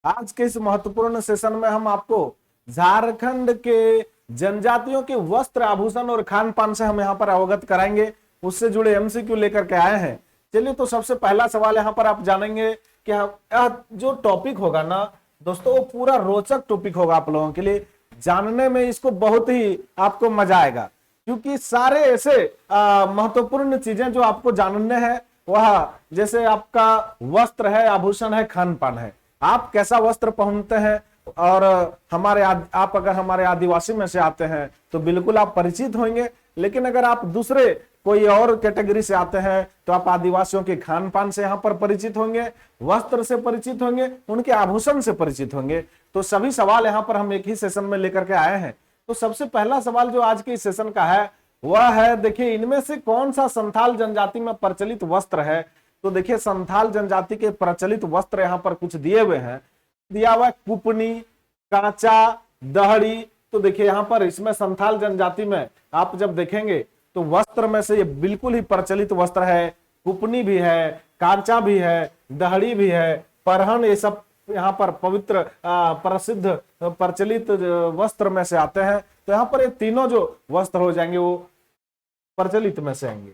आज के इस महत्वपूर्ण सेशन में हम आपको झारखंड के जनजातियों के वस्त्र, आभूषण और खान पान से हम यहाँ पर अवगत कराएंगे। उससे जुड़े एमसीक्यू लेकर के आए हैं। चलिए, तो सबसे पहला सवाल यहाँ पर आप जानेंगे कि यह जो टॉपिक होगा ना दोस्तों, वो पूरा रोचक टॉपिक होगा आप लोगों के लिए। जानने में इसको बहुत ही आपको मजा आएगा, क्योंकि सारे ऐसे महत्वपूर्ण चीजें जो आपको जानने हैं, वह जैसे आपका वस्त्र है, आभूषण है, खान पान है, आप कैसा वस्त्र पहनते हैं, और आप अगर हमारे आदिवासी में से आते हैं तो बिल्कुल आप परिचित होंगे। लेकिन अगर आप दूसरे कोई और कैटेगरी से आते हैं तो आप आदिवासियों के खान पान से यहाँ पर परिचित होंगे, वस्त्र से परिचित होंगे, उनके आभूषण से परिचित होंगे। तो सभी सवाल यहाँ पर हम एक ही सेशन में लेकर के आए हैं। तो सबसे पहला सवाल जो आज के इस सेशन का है वह है, देखिए, इनमें से कौन सा संथाल जनजाति में प्रचलित वस्त्र है। तो देखिए, संथाल जनजाति के प्रचलित वस्त्र यहाँ पर कुछ दिए हुए हैं। दिया हुआ कुपनी, कांचा, दहड़ी। तो देखिए यहाँ पर इसमें संथाल जनजाति में आप जब देखेंगे तो वस्त्र में से ये बिल्कुल ही प्रचलित वस्त्र है। कुपनी भी है, कांचा भी है, दहड़ी भी है, परहन, ये सब यहाँ पर पवित्र प्रसिद्ध प्रचलित वस्त्र में से आते हैं। तो यहाँ पर ये तीनों जो वस्त्र हो जाएंगे वो प्रचलित में से आएंगे।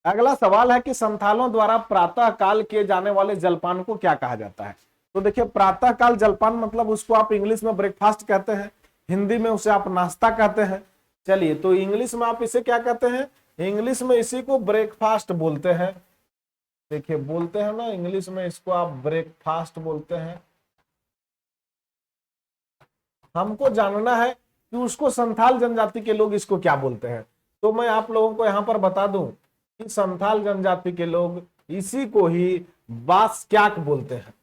अगला सवाल है कि संथालों द्वारा प्रातः काल किए जाने वाले जलपान को क्या कहा जाता है। तो देखिए, प्रातः काल जलपान मतलब उसको आप इंग्लिश में ब्रेकफास्ट कहते हैं, हिंदी में उसे आप नाश्ता कहते हैं। चलिए, तो इंग्लिश में आप इसे क्या कहते हैं? इंग्लिश में इसी को ब्रेकफास्ट बोलते हैं। देखिए, बोलते हैं ना, इंग्लिश में इसको आप ब्रेकफास्ट बोलते हैं। हमको जानना है कि उसको संथाल जनजाति के लोग इसको क्या बोलते हैं। तो मैं आप लोगों को यहां पर बता दूं कि संथाल जनजाति के लोग इसी को ही बास्क्याक बोलते हैं।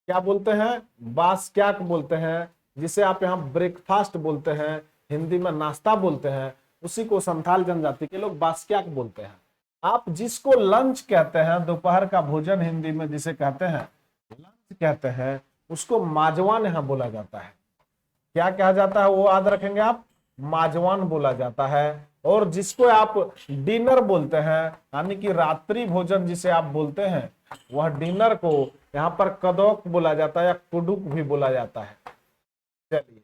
क्या बोलते हैं? बास्क्याक बोलते हैं, जिसे आप यहाँ ब्रेकफास्ट बोलते हैं, हिंदी में नाश्ता बोलते हैं। उसी को संथाल जनजाति के लोग बास्क्याक बोलते हैं। आप जिसको लंच कहते हैं, दोपहर का भोजन हिंदी में जिसे कहते हैं लंच कहते हैं, उसको माजवान यहाँ बोला जाता है। क्या कहा जाता है वो याद रखेंगे आप, माजवान बोला जाता है। और जिसको आप डिनर बोलते हैं, यानी कि रात्रि भोजन जिसे आप बोलते हैं, वह डिनर को यहाँ पर कदौक बोला जाता है या कुडुक भी बोला जाता है। चलिए,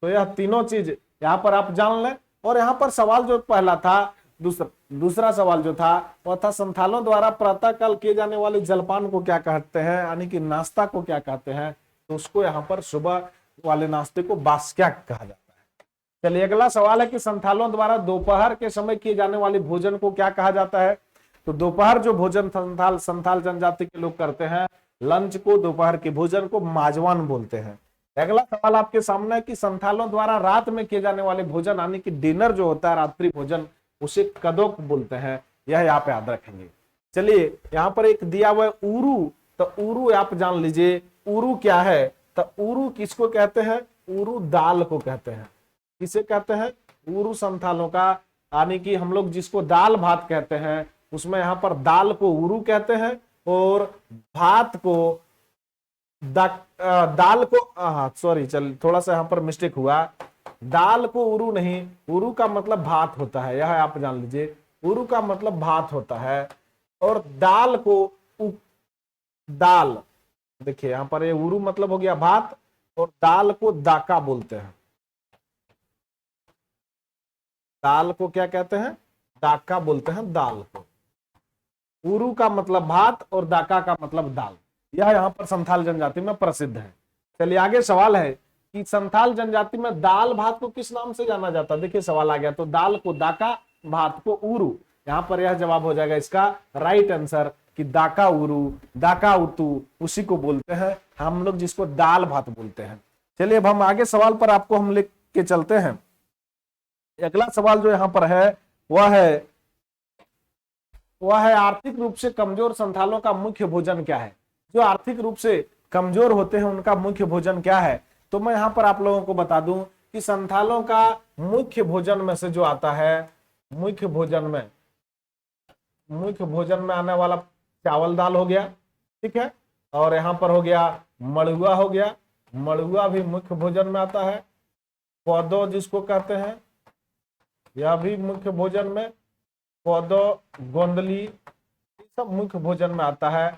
तो यह तीनों चीज यहाँ पर आप जान लें। और यहाँ पर सवाल जो पहला था, दूसरा सवाल जो था वह था संथालों द्वारा प्रातःकाल किए जाने वाले जलपान को क्या कहते हैं, यानी कि नाश्ता को क्या कहते हैं। तो उसको यहाँ पर सुबह वाले नाश्ते को बास्क्याक कहा जाता है। चलिए, अगला सवाल है कि संथालों द्वारा दोपहर के समय किए जाने वाले भोजन को क्या कहा जाता है। तो दोपहर जो भोजन संथाल जनजाति के लोग करते हैं, लंच को, दोपहर के भोजन को माजवान बोलते हैं। अगला सवाल आपके सामने है कि संथालों द्वारा रात में किए जाने वाले भोजन, यानी कि डिनर जो होता है, रात्रि भोजन, उसे कदोक बोलते हैं। यह यहाँ पे याद रखेंगे। चलिए, यहाँ पर एक दिया हुआ है उरू। तो उरू आप जान लीजिए, उरू क्या है। तो उरू किसको कहते हैं? उरू दाल को कहते हैं। किसे कहते हैं? उरू संथालों का, यानी कि हम लोग जिसको दाल भात कहते हैं, उसमें यहाँ पर दाल को उरू कहते हैं और भात को दाल को, हाँ सॉरी, चल थोड़ा सा यहाँ पर मिस्टेक हुआ। दाल को उरू नहीं, उरू का मतलब भात होता है, यह आप जान लीजिए। उरू का मतलब भात होता है। और दाल को दाल, देखिए यहाँ पर ये उरू मतलब हो गया भात, और दाल को दाका बोलते हैं। दाल को क्या कहते हैं? दाका बोलते हैं दाल को। उरू का मतलब भात और दाका का मतलब दाल। यह यहाँ पर संथाल जनजाति में प्रसिद्ध है। चलिए, आगे सवाल है कि संथाल जनजाति में दाल भात को किस नाम से जाना जाता है। देखिए, सवाल आ गया। तो दाल को दाका, भात को उरू। यहाँ पर यह जवाब हो जाएगा इसका राइट आंसर कि दाका उरू, दाका उतू, उसी को बोलते हैं हम लोग, जिसको दाल भात बोलते हैं। चलिए, अब हम आगे सवाल पर आपको हम लिख के चलते हैं। अगला सवाल जो यहाँ पर है वह है आर्थिक रूप से कमजोर संथालों का मुख्य भोजन क्या है। जो आर्थिक रूप से कमजोर होते हैं उनका मुख्य भोजन क्या है। तो मैं यहाँ पर आप लोगों को बता दूं कि संथालों का मुख्य भोजन में से जो आता है, मुख्य भोजन में आने वाला चावल दाल हो गया, ठीक है। और यहाँ पर हो गया मड़ुआ, हो गया मड़ुआ भी मुख्य भोजन में आता है। पौधो जिसको कहते हैं, यह भी मुख्य भोजन में, पौधो, गोंदली, सब मुख्य भोजन में आता है।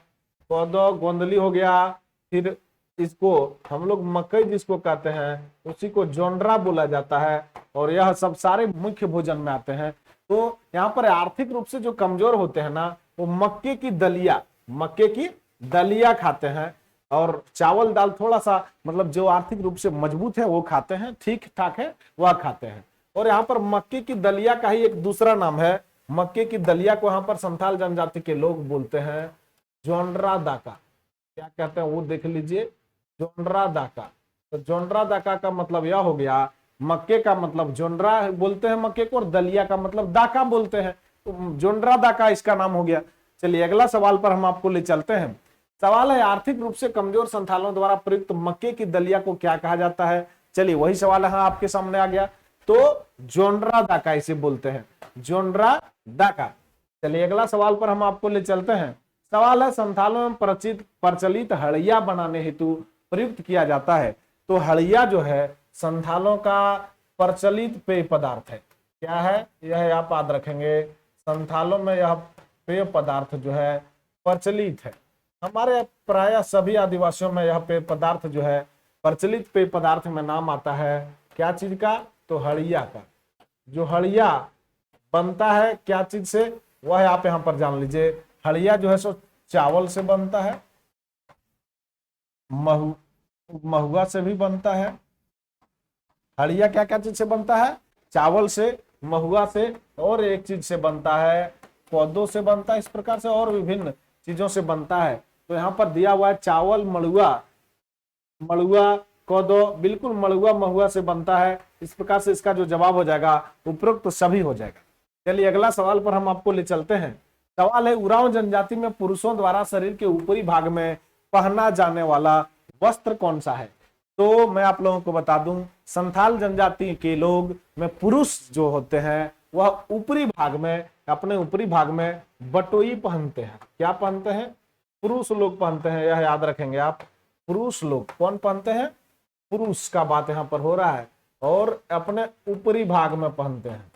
पौधो, गोंदली हो गया। फिर इसको हम लोग मकई जिसको कहते हैं उसी को जोंड्रा बोला जाता है, और यह सब सारे मुख्य भोजन में आते हैं। तो यहाँ पर आर्थिक रूप से जो कमजोर होते हैं ना, वो मक्के की दलिया खाते हैं, और चावल दाल थोड़ा सा मतलब जो आर्थिक रूप से मजबूत है वो खाते हैं, ठीक ठाक है वह खाते हैं। और यहाँ पर मक्के की दलिया का ही एक दूसरा नाम है, मक्के की दलिया को यहाँ पर संथाल जनजाति के लोग बोलते हैं जोंड्रा दाका। क्या कहते हैं वो देख लीजिए, जोंड्रा दाका। तो जोंड्रा दाका का मतलब यह हो गया, मक्के का मतलब जोंड्रा बोलते हैं मक्के को, और दलिया का मतलब दाका बोलते हैं, तो जोंड्रा दाका इसका नाम हो गया। चलिए अगला सवाल पर हम आपको ले चलते हैं। सवाल है, आर्थिक रूप से कमजोर संथालों द्वारा प्रयुक्त मक्के की दलिया को क्या कहा जाता है? चलिए वही सवाल यहाँ आपके सामने आ गया, तो जोंड्रा दाका इसे बोलते हैं, जोंड्रा दाका। चलिए अगला सवाल पर हम आपको ले चलते हैं। सवाल है, संथालों में प्रचलित हड़िया बनाने हेतु प्रयुक्त किया जाता है। तो हड़िया जो है संथालों का प्रचलित पेय पदार्थ है। क्या है यह, आप याद रखेंगे, संथालों में यह पेय पदार्थ जो है प्रचलित है। हमारे प्राय सभी आदिवासियों में यह पेय पदार्थ जो है प्रचलित पेय पदार्थ में नाम आता है क्या चीज का? तो हड़िया का। जो हड़िया बनता है क्या चीज से, वह आप यहाँ पर जान लीजिए। हड़िया जो है सो चावल से बनता है, महुआ से भी बनता है। हड़िया क्या क्या चीज से बनता है? चावल से, महुआ से, और एक चीज से बनता है, पौधों से बनता है, इस प्रकार से और विभिन्न चीजों से बनता है। तो यहाँ पर दिया हुआ है चावल, मड़ुआ, कोदो, बिल्कुल मड़ुआ महुआ से बनता है। इस प्रकार से इसका जो जवाब हो जाएगा उपरोक्त तो सभी हो जाएगा। चलिए अगला सवाल पर हम आपको ले चलते हैं। सवाल है, उरांव जनजाति में पुरुषों द्वारा शरीर के ऊपरी भाग में पहना जाने वाला वस्त्र कौन सा है? तो मैं आप लोगों को बता दूं, संथाल जनजाति के लोग में पुरुष जो होते हैं वह ऊपरी भाग में, अपने ऊपरी भाग में बटोई पहनते हैं। क्या पहनते हैं? पुरुष लोग पहनते हैं, यह याद रखेंगे आप। पुरुष लोग कौन पहनते हैं? पुरुष का बात यहाँ पर हो रहा है, और अपने ऊपरी भाग में पहनते हैं।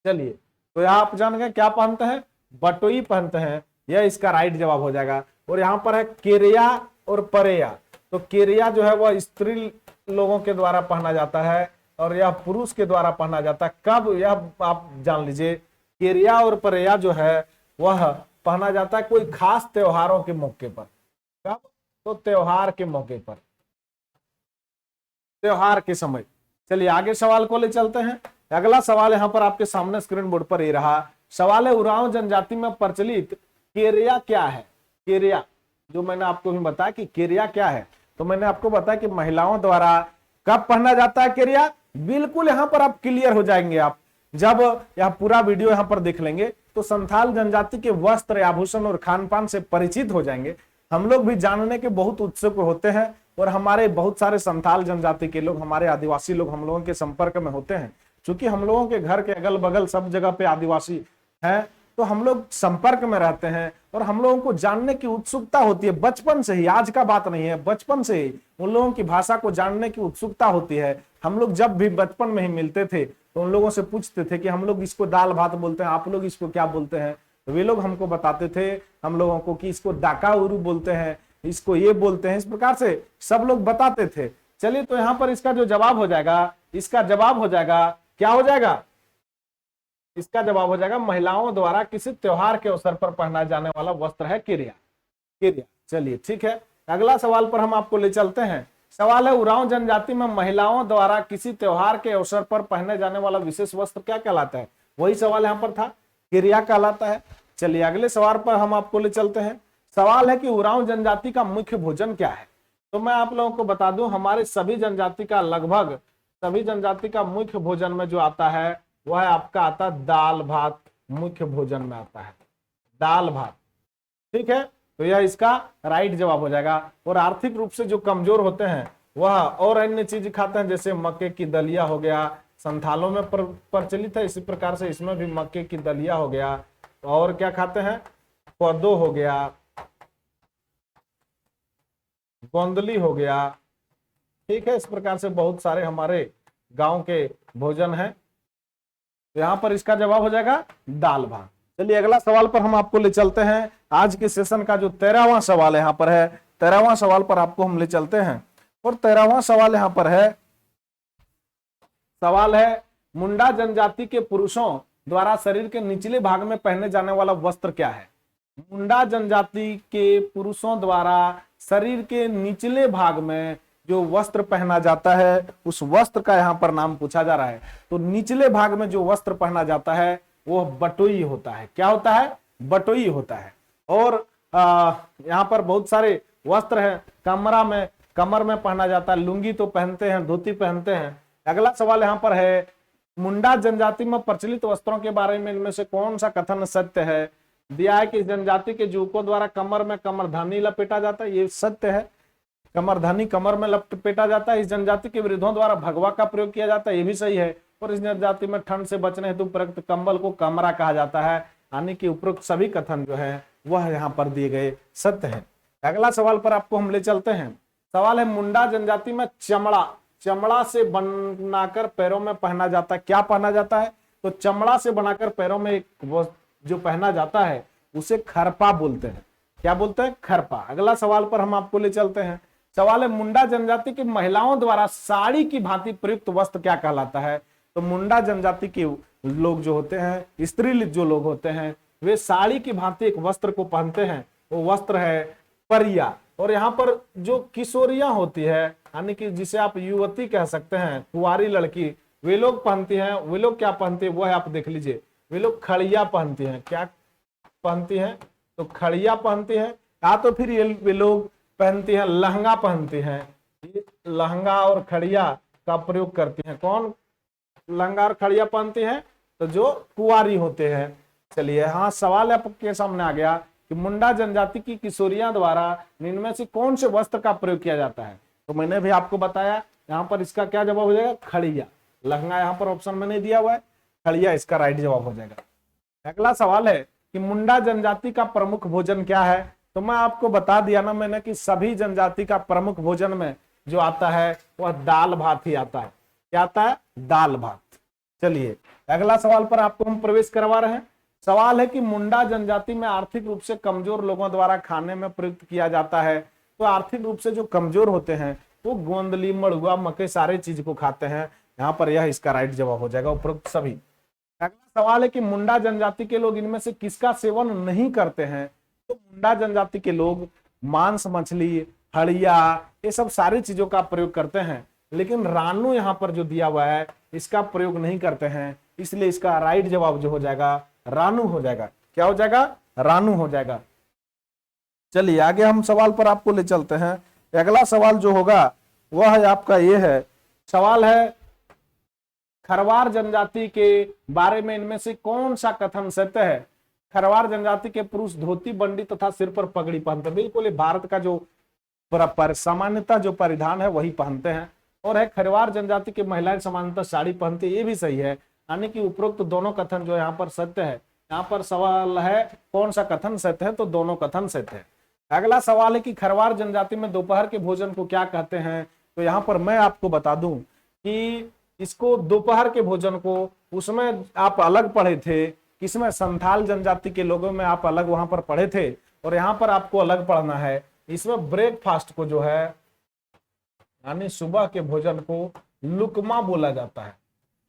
चलिए तो यहाँ आप जान गए क्या पहनते हैं? बटोई पहनते हैं, यह इसका राइट जवाब हो जाएगा। और यहाँ पर है केरिया और परेया। तो केरिया जो है वह स्त्री लोगों के द्वारा पहना जाता है, और यह पुरुष के द्वारा पहना जाता है। कब? यह आप जान लीजिए, केरिया और परेया जो है वह पहना जाता है कोई खास त्योहारों के मौके पर। कब? तो त्योहार के मौके पर, त्योहार के समय। चलिए आगे सवाल को ले चलते हैं। अगला सवाल यहाँ पर आपके सामने स्क्रीन बोर्ड पर ये रहा। सवाल है, उरांव जनजाति में प्रचलित केरिया क्या है? केरिया जो मैंने आपको भी बताया कि केरिया क्या है, तो मैंने आपको बताया कि महिलाओं द्वारा कब पहना जाता है केरिया। बिल्कुल यहाँ पर आप क्लियर हो जाएंगे, आप जब यह पूरा वीडियो यहाँ पर देख लेंगे तो संथाल जनजाति के वस्त्र, आभूषण और खान पान से परिचित हो जाएंगे। हम लोग भी जानने के बहुत उत्सुक होते हैं, और हमारे बहुत सारे संथाल जनजाति के लोग, हमारे आदिवासी लोग हम लोगों के संपर्क में होते हैं। क्योंकि हम लोगों के घर के अगल बगल सब जगह पे आदिवासी हैं, तो हम लोग संपर्क में रहते हैं, और हम लोगों को जानने की उत्सुकता होती है बचपन से ही। आज का बात नहीं है, बचपन से ही उन लोगों की भाषा को जानने की उत्सुकता होती है। हम लोग जब भी बचपन में ही मिलते थे तो उन लोगों से पूछते थे कि हम लोग इसको दाल भात बोलते हैं, आप लोग इसको क्या बोलते हैं? तो वे लोग हमको बताते थे हम लोगों को कि इसको डाका उरू बोलते हैं, इसको ये बोलते हैं, इस प्रकार से सब लोग बताते थे। चलिए तो यहाँ पर इसका जो जवाब हो जाएगा, इसका जवाब हो जाएगा, क्या हो जाएगा? इसका जवाब हो जाएगा महिलाओं द्वारा किसी त्योहार के अवसर पर पहना जाने वाला वस्त्र है केरिया। केरिया। चलिए ठीक है, अगला सवाल पर हम आपको ले चलते हैं। सवाल है, उरांव जनजाति में महिलाओं द्वारा किसी त्योहार के अवसर पर पहने जाने वाला विशेष वस्त्र क्या कहलाता है? वही सवाल यहाँ पर था, केरिया कहलाता है। चलिए अगले सवाल पर हम आपको ले चलते हैं। सवाल है कि उरांव जनजाति का मुख्य भोजन क्या है? तो मैं आप लोगों को बता दूं, हमारे सभी जनजाति का, लगभग सभी जनजाति का मुख्य भोजन में जो आता है वह आपका आता है दाल भात। मुख्य भोजन में आता है दाल भात। ठीक है, तो यह इसका राइट जवाब हो जाएगा। और आर्थिक रूप से जो कमजोर होते हैं वह और अन्य चीज खाते हैं, जैसे मक्के की दलिया हो गया, संथालों में प्रचलित है, इसी प्रकार से इसमें भी मक्के की दलिया हो गया। और क्या खाते हैं? कोदो हो गया, गोंदली हो गया। ठीक है, इस प्रकार से बहुत सारे हमारे गांव के भोजन हैं। तो यहाँ पर इसका जवाब हो जाएगा दाल भात। चलिए अगला सवाल पर हम आपको ले चलते हैं। आज के सेशन का जो 13वां सवाल यहाँ पर है, 13वां सवाल पर आपको हम ले चलते हैं। और 13वां सवाल यहाँ पर है, सवाल है मुंडा जनजाति के पुरुषों द्वारा शरीर के निचले भाग में पहने जाने वाला वस्त्र क्या है? मुंडा जनजाति के पुरुषों द्वारा शरीर के निचले भाग में जो वस्त्र पहना जाता है उस वस्त्र का यहाँ पर नाम पूछा जा रहा है। तो निचले भाग में जो वस्त्र पहना जाता है वो बटोई होता है। क्या होता है? बटोई होता है। और यहाँ पर बहुत सारे वस्त्र हैं। कमर में पहना जाता है, लुंगी तो पहनते हैं, धोती पहनते हैं। अगला सवाल यहाँ पर है, मुंडा जनजाति में प्रचलित वस्त्रों के बारे में इनमें से कौन सा कथन सत्य है? दिया है कि जनजाति के युवकों द्वारा कमर में कमरधनी लपेटा जाता है, ये सत्य है। कमरधनी कमर में लपेटा जाता है। इस जनजाति के वृद्धों द्वारा भगवा का प्रयोग किया जाता है, ये भी सही है। और इस जनजाति में ठंड से बचने हेतु प्रयुक्त कंबल को कमरा कहा जाता है। यानी कि उपरोक्त सभी कथन जो है वह यहाँ पर दिए गए सत्य है। अगला सवाल पर आपको हम ले चलते हैं। सवाल है, मुंडा जनजाति में चमड़ा से बनाकर पैरों में पहना जाता है। क्या पहना जाता है? तो चमड़ा से बनाकर पैरों में एक जो पहना जाता है उसे खरपा बोलते हैं। क्या बोलते हैं? खरपा। अगला सवाल पर हम आपको ले चलते हैं। सवाल है, मुंडा जनजाति की महिलाओं द्वारा साड़ी की भांति प्रयुक्त वस्त्र क्या कहलाता है? तो मुंडा जनजाति के लोग जो होते हैं, स्त्रीलिंग जो लोग होते हैं, वे साड़ी की भांति एक वस्त्र को पहनते हैं। वो वस्त्र है परिया। और यहाँ पर जो किशोरियां होती है, यानी कि जिसे आप युवती कह सकते हैं, कुंवारी लड़की, वे लोग पहनती हैं। वे लोग क्या पहनती है वो है, आप देख लीजिए, वे लोग खड़िया पहनती हैं। क्या पहनती हैं? तो खड़िया पहनती हैं। या तो फिर ये वे लोग पहनती हैं, लहंगा पहनती हैं। ये लहंगा और खड़िया का प्रयोग करती हैं। कौन लहंगा और खड़िया पहनती हैं? तो जो कुंवारी होते हैं। चलिए, हाँ, सवाल आपके सामने आ गया कि मुंडा जनजाति की किशोरियां द्वारा इनमें से कौन से वस्त्र का प्रयोग किया जाता है? तो मैंने भी आपको बताया, यहाँ पर इसका क्या जवाब हो जाएगा? खड़िया। लहंगा यहाँ पर ऑप्शन में नहीं दिया हुआ है, खड़िया इसका राइट जवाब हो जाएगा। अगला सवाल है कि मुंडा जनजाति का प्रमुख भोजन क्या है? तो मैं आपको बता दिया ना मैंने कि सभी जनजाति का प्रमुख भोजन में जो आता है वह दाल भात ही आता है। क्या आता है? दाल भात। चलिए, अगला सवाल पर आपको हम प्रवेश करवा रहे हैं। सवाल है कि मुंडा जनजाति में आर्थिक रूप से कमजोर लोगों द्वारा खाने में प्रयुक्त किया जाता है। तो आर्थिक रूप से जो कमजोर होते हैं वो गोंदली, मड़ुआ, मकई सारे चीज को खाते हैं। यहाँ पर यह इसका राइट जवाब हो जाएगा, उपरोक्त सभी। अगला सवाल है कि मुंडा जनजाति के लोग इनमें से किसका सेवन नहीं करते हैं? तो मुंडा जनजाति के लोग मांस, मछली, हड़िया, ये सब सारी चीजों का प्रयोग करते हैं। लेकिन रानू यहाँ पर जो दिया हुआ है इसका प्रयोग नहीं करते हैं, इसलिए इसका राइट जवाब जो हो जाएगा रानू हो जाएगा। क्या हो जाएगा? रानू हो जाएगा। चलिए, आगे हम सवाल पर आपको ले चलते हैं। अगला सवाल जो होगा वह है आपका ये है, सवाल है, खरवार जनजाति के बारे में इनमें से कौन सा कथन सत्य है? खरवार जनजाति के पुरुष धोती, बंडी तथा सिर पर पगड़ी पहनते हैं। बिल्कुल ये भारत का जो सामान्यतः जो परिधान है वही पहनते हैं। और है, खरवार जनजाति की महिलाएं सामान्यतः साड़ी पहनती है, ये भी सही है। यानी कि उपरोक्त दोनों कथन जो यहाँ पर सत्य है। यहाँ पर सवाल है कौन सा कथन सत्य है? तो दोनों कथन सत्य है। अगला सवाल है कि खरवार जनजाति में दोपहर के भोजन को क्या कहते हैं? तो यहाँ पर मैं आपको बता दूं कि इसको दोपहर के भोजन को, उसमें आप अलग पढ़े थे, किसमें? संथाल जनजाति के लोगों में आप अलग वहां पर पढ़े थे, और यहाँ पर आपको अलग पढ़ना है। इसमें ब्रेकफास्ट को जो है, यानी सुबह के भोजन को लुकमा बोला जाता है।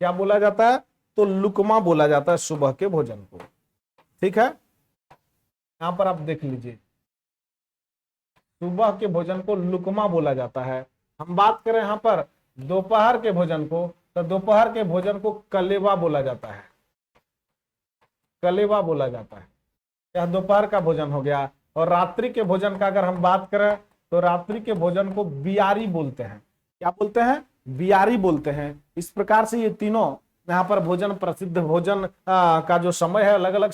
क्या बोला जाता है? तो लुकमा बोला जाता है सुबह के भोजन को। ठीक है, यहां पर आप देख लीजिए, सुबह के भोजन को लुकमा बोला जाता है। हम बात करें यहां पर दोपहर के भोजन को, तो दोपहर के भोजन को कलेवा बोला जाता है। कलेवा बोला जाता है। यह दोपहर का भोजन हो गया। और रात्रि के भोजन का अगर हम बात करें तो रात्रि के भोजन को बियारी बोलते हैं। क्या बोलते हैं? बियारी बोलते हैं। इस प्रकार से ये तीनों यहाँ पर भोजन, प्रसिद्ध भोजन का जो समय है, अलग अलग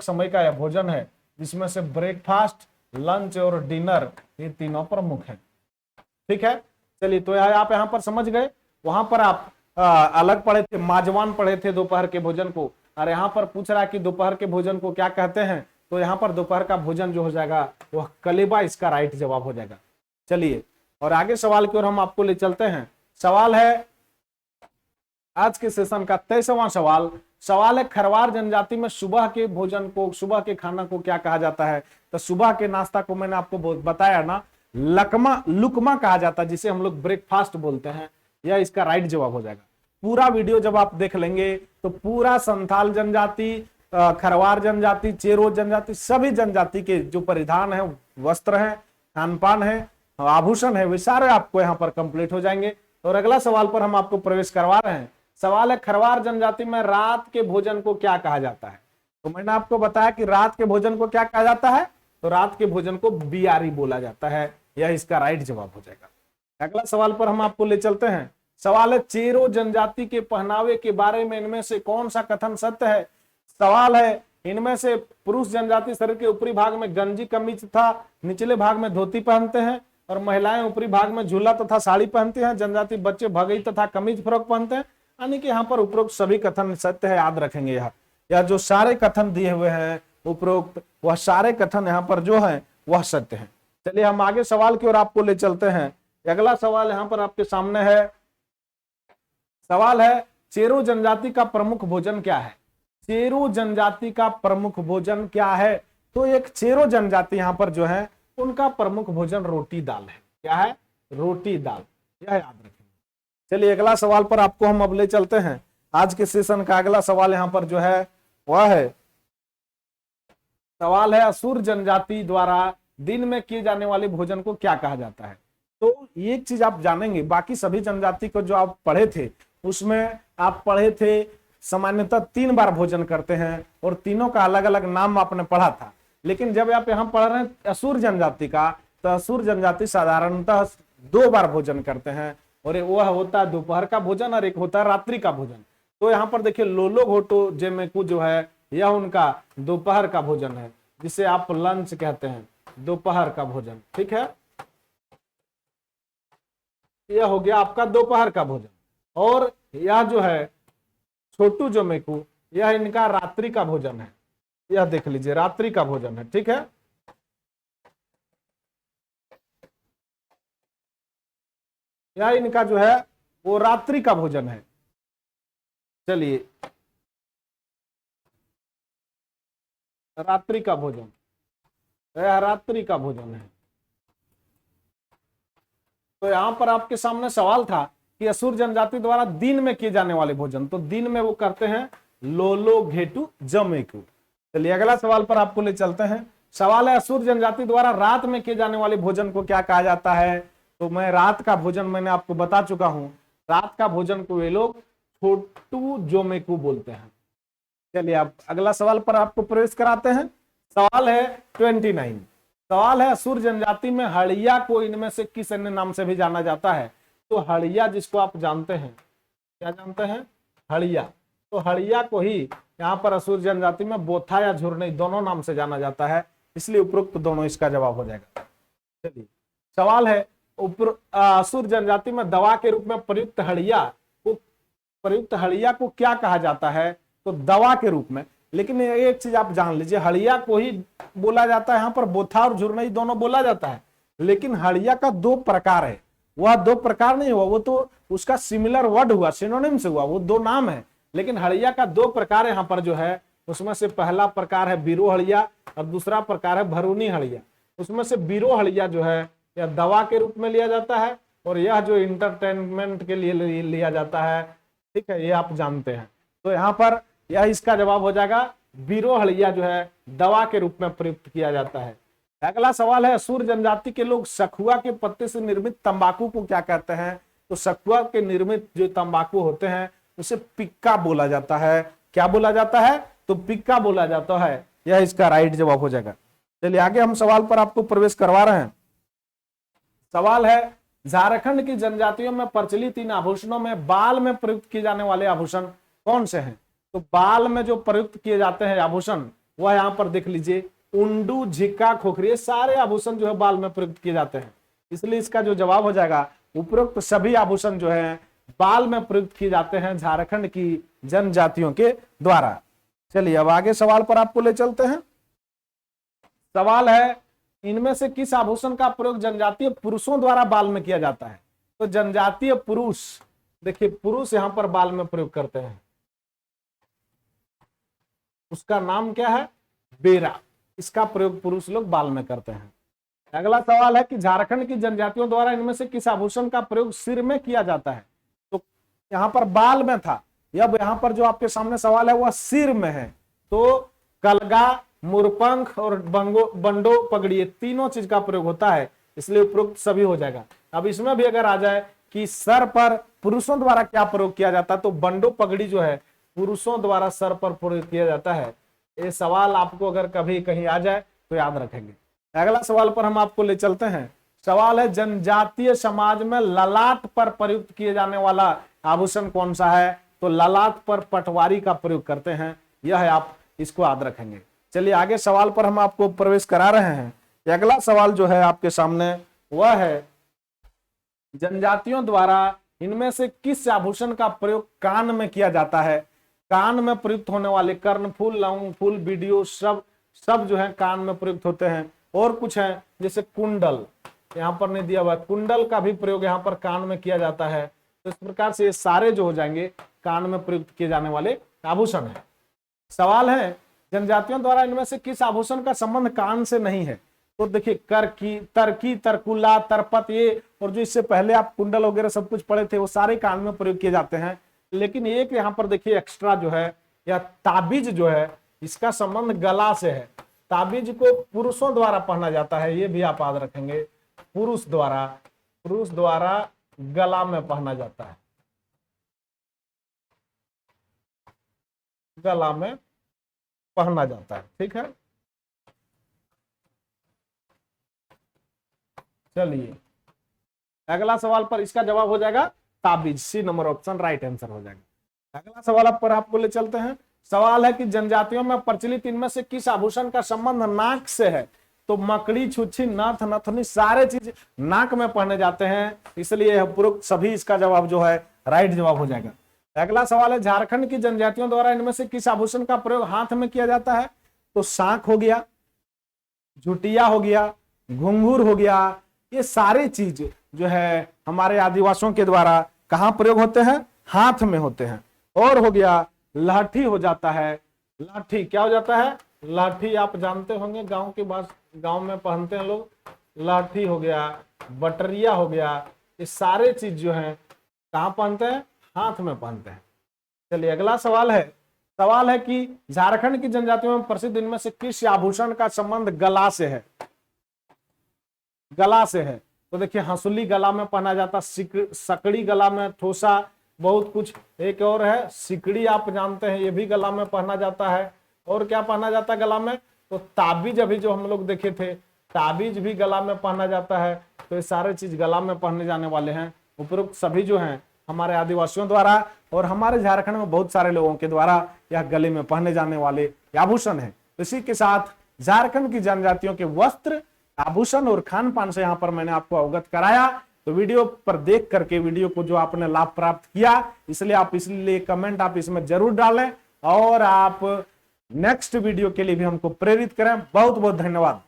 समय का यह भोजन है, जिसमें से ब्रेकफास्ट, लंच और डिनर ये तीनों प्रमुख हैं। ठीक है, चलिए, तो आप यहाँ पर समझ गए। वहां पर आप अलग पढ़े थे, माजवान पढ़े थे दोपहर के भोजन को, और यहाँ पर पूछ रहा है कि दोपहर के भोजन को क्या कहते हैं? तो यहाँ पर दोपहर का भोजन जो हो जाएगा वह कलेबा इसका राइट जवाब हो जाएगा। चलिए, और आगे सवाल की ओर हम आपको ले चलते हैं। सवाल है आज के सेशन का 23वां सवाल। सवाल है खरवार जनजाति में सुबह के भोजन को, सुबह के खाना को क्या कहा जाता है? तो सुबह के नाश्ता को मैंने आपको बताया ना, लकमा लुकमा कहा जाता है, जिसे हम लोग ब्रेकफास्ट बोलते हैं। यह इसका राइट जवाब हो जाएगा। पूरा वीडियो जब आप देख लेंगे तो पूरा संथाल जनजाति, खरवार जनजाति, चेरो जनजाति, सभी जनजाति के जो परिधान है, वस्त्र है, खान पान है, आभूषण है, वे सारे आपको यहाँ पर कंप्लीट हो जाएंगे। और अगला सवाल पर हम आपको प्रवेश करवा रहे हैं। सवाल है खरवार जनजाति में रात के भोजन को क्या कहा जाता है? तो मैंने आपको बताया कि रात के भोजन को क्या कहा जाता है, तो रात के भोजन को बियारी बोला जाता है। यह इसका राइट जवाब हो जाएगा। अगला सवाल पर हम आपको ले चलते हैं। सवाल है चेरो जनजाति के पहनावे के बारे में इनमें से कौन सा कथन सत्य है? सवाल है इनमें से पुरुष जनजाति शरीर के ऊपरी भाग में गंजी कमीज तथा निचले भाग में धोती पहनते हैं, और महिलाएं ऊपरी भाग में झूला तथा साड़ी पहनती हैं। जनजाति बच्चे भगई तथा कमीज फ्रॉक पहनते हैं। यानी कि यहाँ पर उपरोक्त सभी कथन सत्य है, याद रखेंगे। यह जो सारे कथन दिए हुए हैं उपरोक्त, वह सारे कथन यहाँ पर जो है वह सत्य है। चलिए हम आगे सवाल की ओर आपको ले चलते हैं। अगला सवाल यहाँ पर आपके सामने है। सवाल है चेरो जनजाति का प्रमुख भोजन क्या है? चेरो जनजाति का प्रमुख भोजन क्या है? तो एक चेरो जनजाति यहाँ पर जो है उनका प्रमुख भोजन रोटी दाल है। क्या है? रोटी दाल। यह याद रखेंगे। चलिए अगला सवाल पर आपको हम अब ले चलते हैं। आज के सेशन का अगला सवाल यहाँ पर जो है वह है, सवाल है असुर जनजाति द्वारा दिन में किए जाने वाले भोजन को क्या कहा जाता है? तो एक चीज आप जानेंगे, बाकी सभी जनजाति को जो आप पढ़े थे उसमें आप पढ़े थे सामान्यतः 3 बार भोजन करते हैं, और तीनों का अलग अलग नाम आपने पढ़ा था। लेकिन जब आप यहाँ पढ़ रहे हैं असुर जनजाति का, तो असुर जनजाति साधारणतः 2 बार भोजन करते हैं, और वह होता है दोपहर का भोजन और एक होता है रात्रि का भोजन। तो यहाँ पर देखिए लोलो घोटो जेमेकू जो है यह उनका दोपहर का भोजन है, जिसे आप लंच कहते हैं, दोपहर का भोजन। ठीक है, यह हो गया आपका दोपहर का भोजन। और यह जो है छोटू जोमेकू, यह इनका रात्रि का भोजन है। यह देख लीजिए रात्रि का भोजन है। ठीक है, यह इनका जो है वो रात्रि का भोजन है। चलिए रात्रि का भोजन, यह रात्रि का भोजन है। तो यहां पर आपके सामने सवाल था कि असुर जनजाति द्वारा दिन में किए जाने वाले भोजन, तो दिन में वो करते हैं लोलो घेटू जमेकू। चलिए अगला सवाल पर आपको ले चलते हैं। सवाल है असुर जनजाति द्वारा रात में किए जाने वाले भोजन को क्या कहा जाता है? तो मैं रात का भोजन मैंने आपको बता चुका हूं। रात का भोजन को वे लोग छोटू जोमेकू बोलते हैं। चलिए अब अगला सवाल पर आपको प्रवेश कराते हैं। सवाल है 29। सवाल है असुर जनजाति में हड़िया को इनमें से किस अन्य नाम से भी जाना जाता है? तो हड़िया जिसको आप जानते हैं, क्या जानते हैं? हड़िया। तो हड़िया को ही यहाँ पर असुर जनजाति में बोथा या झुरनी दोनों नाम से जाना जाता है, इसलिए उपरोक्त दोनों इसका जवाब हो जाएगा। चलिए सवाल है असुर जनजाति में दवा के रूप में प्रयुक्त हड़िया को क्या कहा जाता है? तो दवा के रूप में। लेकिन एक चीज आप जान लीजिए, हड़िया को ही बोला जाता है, यहाँ पर बोथा और झुरनी दोनों बोला जाता है, लेकिन हड़िया का 2 प्रकार है। वह 2 प्रकार नहीं हुआ, वो तो उसका सिमिलर वर्ड हुआ, सिनोनिम से हुआ, वो 2 नाम है। लेकिन हड़िया का 2 प्रकार यहाँ पर जो है, उसमें से पहला प्रकार है बीरो हड़िया और दूसरा प्रकार है भरूनी हड़िया। उसमें से बीरो हड़िया जो है यह दवा के रूप में लिया जाता है, और यह जो इंटरटेनमेंट के लिए लिया जाता है। ठीक है, ये आप जानते हैं। तो यहाँ पर यह इसका जवाब हो जाएगा, बीरो हड़िया जो है दवा के रूप में प्रयुक्त किया जाता है। अगला सवाल है असुर जनजाति के लोग सखुआ के पत्ते से निर्मित तंबाकू को क्या कहते हैं? तो सखुआ के निर्मित जो तंबाकू होते हैं उसे पिक्का बोला जाता है। क्या बोला जाता है? तो पिक्का बोला जाता है। यह इसका राइट जवाब हो जाएगा। चलिए आगे हम सवाल पर आपको प्रवेश करवा रहे हैं। सवाल है झारखंड की जनजातियों में प्रचलित इन आभूषणों में बाल में प्रयुक्त किए जाने वाले आभूषण कौन से हैं? तो बाल में जो प्रयुक्त किए जाते हैं आभूषण, वह यहाँ पर देख लीजिए, उंडू, झिक्का, खोखरी, सारे आभूषण जो है बाल में प्रयुक्त किए जाते हैं। इसलिए इसका जो जवाब हो जाएगा, उपरोक्त सभी आभूषण जो है बाल में प्रयुक्त किए जाते हैं झारखंड की जनजातियों के द्वारा। चलिए अब आगे सवाल पर आपको ले चलते हैं। सवाल है इनमें से किस आभूषण का प्रयोग जनजातीय पुरुषों द्वारा बाल में किया जाता है? तो जनजातीय पुरुष, देखिए पुरुष यहाँ पर बाल में प्रयोग करते हैं। उसका नाम क्या है? बेरा। इसका प्रयोग पुरुष लोग बाल में करते हैं। अगला सवाल है कि झारखंड की जनजातियों द्वारा इनमें से किस आभूषण का प्रयोग सिर में किया जाता है? तो यहाँ पर बाल में था, अब यहाँ पर जो आपके सामने सवाल है वह सिर में है। तो कलगा, मुरपंख और बंडो पगड़ी, ये तीनों चीज का प्रयोग होता है, इसलिए उपरोक्त सभी हो जाएगा। अब इसमें भी अगर आ जाए कि सर पर पुरुषों द्वारा क्या प्रयोग किया जाता है, तो बंडो पगड़ी जो है पुरुषों द्वारा सर पर प्रयोग किया जाता है। ये सवाल आपको अगर कभी कहीं आ जाए तो याद रखेंगे। अगला सवाल पर हम आपको ले चलते हैं। सवाल है जनजातीय समाज में ललाट पर प्रयुक्त किए जाने वाला आभूषण कौन सा है? तो ललाट पर पटवारी का प्रयोग करते हैं, यह है, आप इसको याद रखेंगे। चलिए आगे सवाल पर हम आपको प्रवेश करा रहे हैं। अगला सवाल जो है आपके सामने वह है जनजातियों द्वारा इनमें से किस आभूषण का प्रयोग कान में किया जाता है? कान में प्रयुक्त होने वाले कर्णफूल, लौंग फूल, वीडियो सब जो है कान में प्रयुक्त होते हैं। और कुछ है जैसे कुंडल, यहाँ पर नहीं दिया हुआ, कुंडल का भी प्रयोग यहाँ पर कान में किया जाता है। तो इस प्रकार से ये सारे जो हो जाएंगे कान में प्रयुक्त किए जाने वाले आभूषण है। सवाल है जनजातियों द्वारा इनमें से किस आभूषण का संबंध कान से नहीं है? तो देखिए करकी, तरकी, तरकुला, तरपत, ये और जो इससे पहले आप कुंडल वगैरह सब कुछ पढ़े थे वो सारे कान में प्रयोग किए जाते हैं। लेकिन एक यहाँ पर देखिए एक्स्ट्रा जो है, या ताबीज जो है, इसका संबंध गला से है। ताबीज को पुरुषों द्वारा पहना जाता है, ये भी आप याद रखेंगे। पुरुष द्वारा गला में पहना जाता है, गला में पहना जाता है, ठीक है। चलिए अगला सवाल पर इसका जवाब हो जाएगा ताबीज, C number option right answer हो जाएगा। अगला सवाल पर आपको ले चलते हैं। सवाल है कि जनजातियों में प्रचलित इनमें से किस आभूषण का संबंध नाक से है? तो मकड़ी, छुच्छी, नथ, नथनी सारे चीज नाक में पहने जाते हैं, इसलिए उपरोक्त सभी इसका जवाब जो है राइट जवाब हो जाएगा। अगला सवाल है झारखंड की जनजातियों द्वारा इनमें से किस आभूषण का प्रयोग हाथ में किया जाता है? तो सांख हो गया, झुटिया हो गया, घुंघरू हो गया, ये सारी चीज जो है हमारे आदिवासियों के द्वारा कहां प्रयोग होते हैं? हाथ में होते हैं। और हो गया लाठी हो जाता है। लाठी क्या हो जाता है? लाठी आप जानते होंगे, गांव के पास गांव में पहनते हैं लोग। लाठी हो गया, बटरिया हो गया, ये सारे चीज जो है कहां पहनते हैं? हाथ में पहनते हैं। चलिए अगला सवाल है कि झारखंड की जनजातियों में प्रसिद्ध इनमें से किस आभूषण का संबंध गला से है? गला से है। तो देखिए हंसुली गला में पहना जाता, सकड़ी गला में, ठोसा, बहुत कुछ। एक और है सिकड़ी, आप जानते हैं, ये भी गला में पहना जाता है। और क्या पहना जाता है गला में? तो ताबीज, अभी जो हम लोग देखे थे, ताबीज भी गला में पहना जाता है। तो ये सारे चीज गला में पहने जाने वाले हैं। उपरोक्त सभी जो हैं हमारे आदिवासियों द्वारा और हमारे झारखंड में बहुत सारे लोगों के द्वारा यह गले में पहने जाने वाले आभूषण है। इसी के साथ झारखंड की जनजातियों के वस्त्र, आभूषण और खान पान से यहाँ पर मैंने आपको अवगत कराया। तो वीडियो पर देख करके वीडियो को जो आपने लाभ प्राप्त किया, इसलिए कमेंट आप इसमें जरूर डालें और आप नेक्स्ट वीडियो के लिए भी हमको प्रेरित करें। बहुत बहुत धन्यवाद।